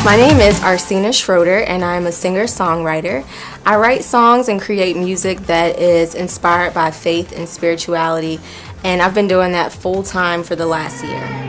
My name is Arsena Schroeder, and I'm a singer-songwriter. I write songs and create music that is inspired by faith and spirituality, and I've been doing that full-time for the last year.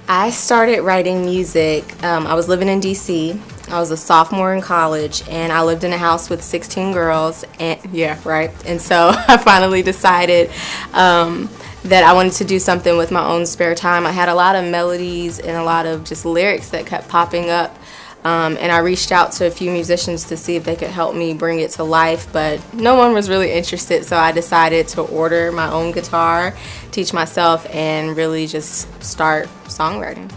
I started writing music. I was living in DC. I was a sophomore in college, and I lived in a house with 16 girls. And yeah, right. And so I finally decided that I wanted to do something with my own spare time. I had a lot of melodies and a lot of just lyrics that kept popping up. And I reached out to a few musicians to see if they could help me bring it to life, but no one was really interested, so I decided to order my own guitar, teach myself, and really just start songwriting.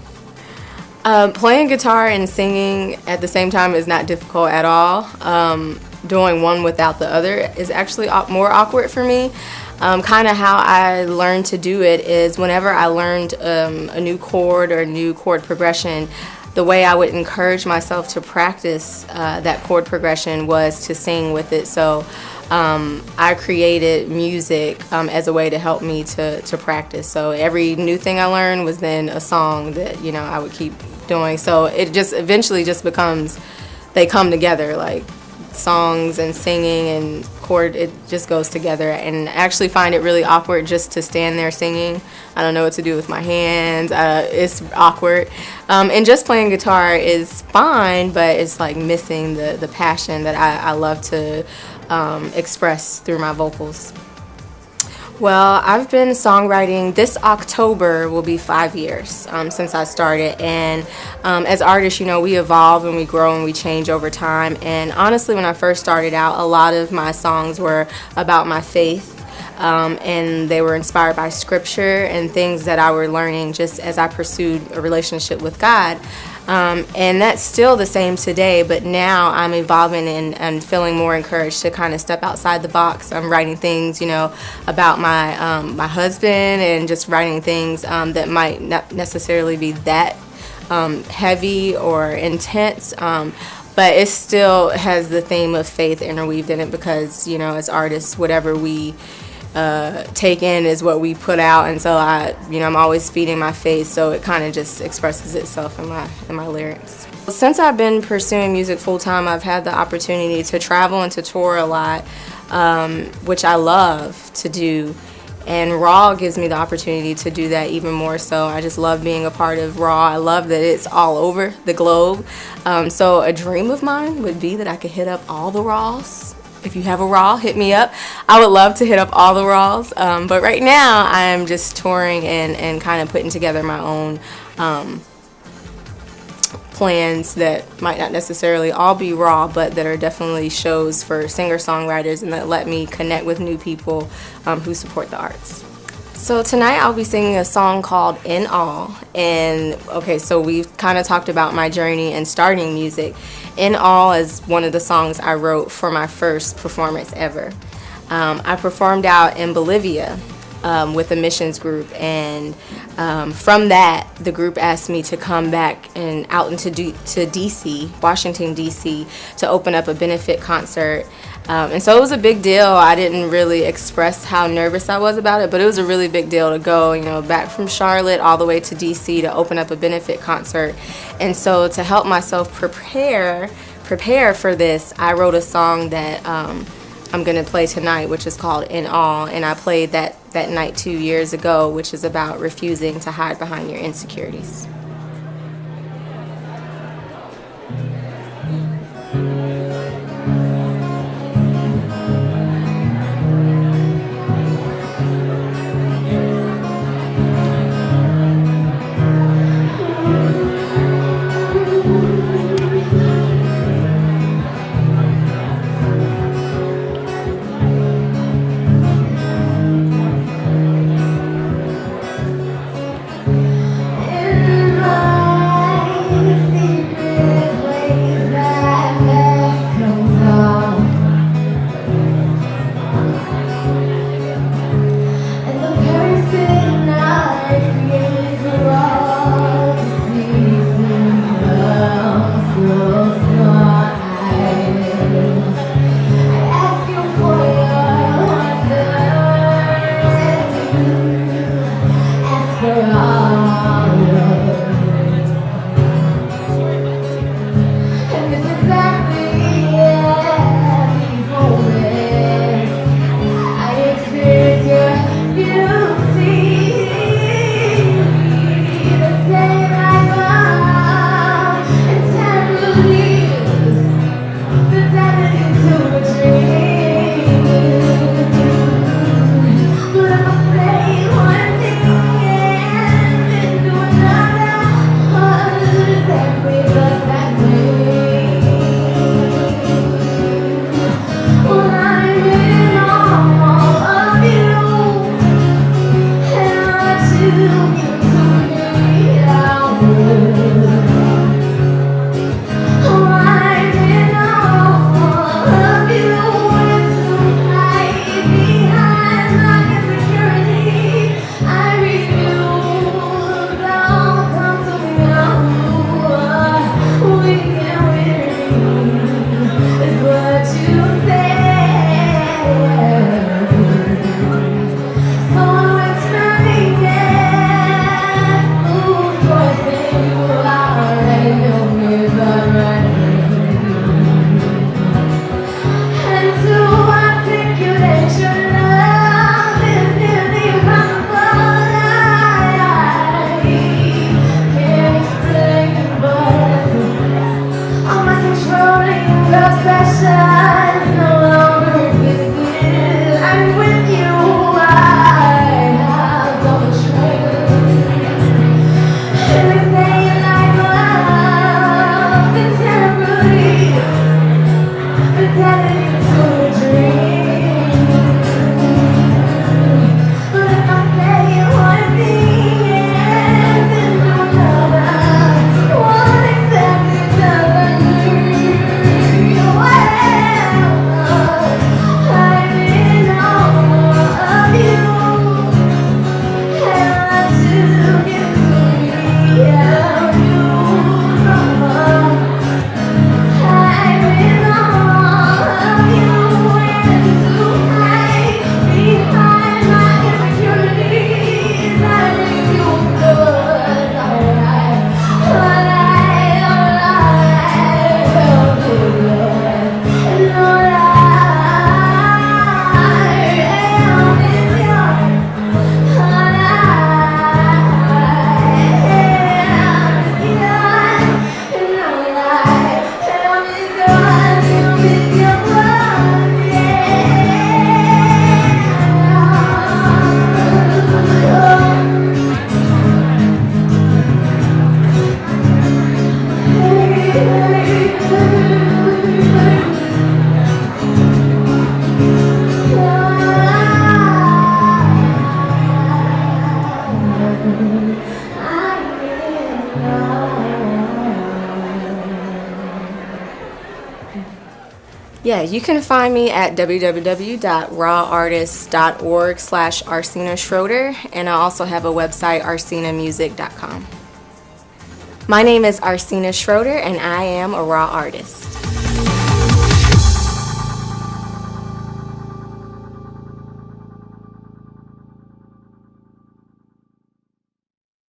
Playing guitar and singing at the same time is not difficult at all. Doing one without the other is actually more awkward for me. Kind of how I learned to do it is whenever I learned a new chord or a new chord progression, the way I would encourage myself to practice that chord progression was to sing with it. So I created music as a way to help me to practice. So every new thing I learned was then a song that I would keep doing. So it just eventually just becomes, they come together, like songs and singing and chord, it just goes together. And I actually find it really awkward just to stand there singing. I don't know what to do with my hands. It's awkward. And just playing guitar is fine, but it's like missing the passion that I love to express through my vocals. Well, I've been songwriting. This October will be 5 years since I started, and as artists, we evolve and we grow and we change over time. And honestly, when I first started out, a lot of my songs were about my faith, and they were inspired by scripture and things that I were learning just as I pursued a relationship with God. And that's still the same today, but now I'm evolving and feeling more encouraged to kind of step outside the box. I'm writing things, about my husband, and just writing things that might not necessarily be that heavy or intense, but it still has the theme of faith interweaved in it because, as artists, whatever we take in is what we put out, and so I'm always feeding my faith, so it kind of just expresses itself in my lyrics. Since I've been pursuing music full time, I've had the opportunity to travel and to tour a lot, which I love to do, and Raw gives me the opportunity to do that even more so. I just love being a part of Raw. I love that it's all over the globe. So a dream of mine would be that I could hit up all the Raws. If you have a Raw, hit me up. I would love to hit up all the Raws, but right now I'm just touring and kind of putting together my own plans that might not necessarily all be Raw, but that are definitely shows for singer-songwriters and that let me connect with new people who support the arts. So tonight I'll be singing a song called In All, and okay, so we've kind of talked about my journey in starting music. In All is one of the songs I wrote for my first performance ever. I performed out in Bolivia with a missions group, and from that, the group asked me to come back and out to DC, Washington, DC, to open up a benefit concert. And so it was a big deal. I didn't really express how nervous I was about it, but it was a really big deal to go, back from Charlotte all the way to DC to open up a benefit concert. And so to help myself prepare for this, I wrote a song that I'm going to play tonight, which is called In All, and I played that night 2 years ago, which is about refusing to hide behind your insecurities. Yeah, you can find me at www.rawartist.org/Arsena Schroeder, and I also have a website, arsenamusic.com. My name is Arsena Schroeder, and I am a raw artist.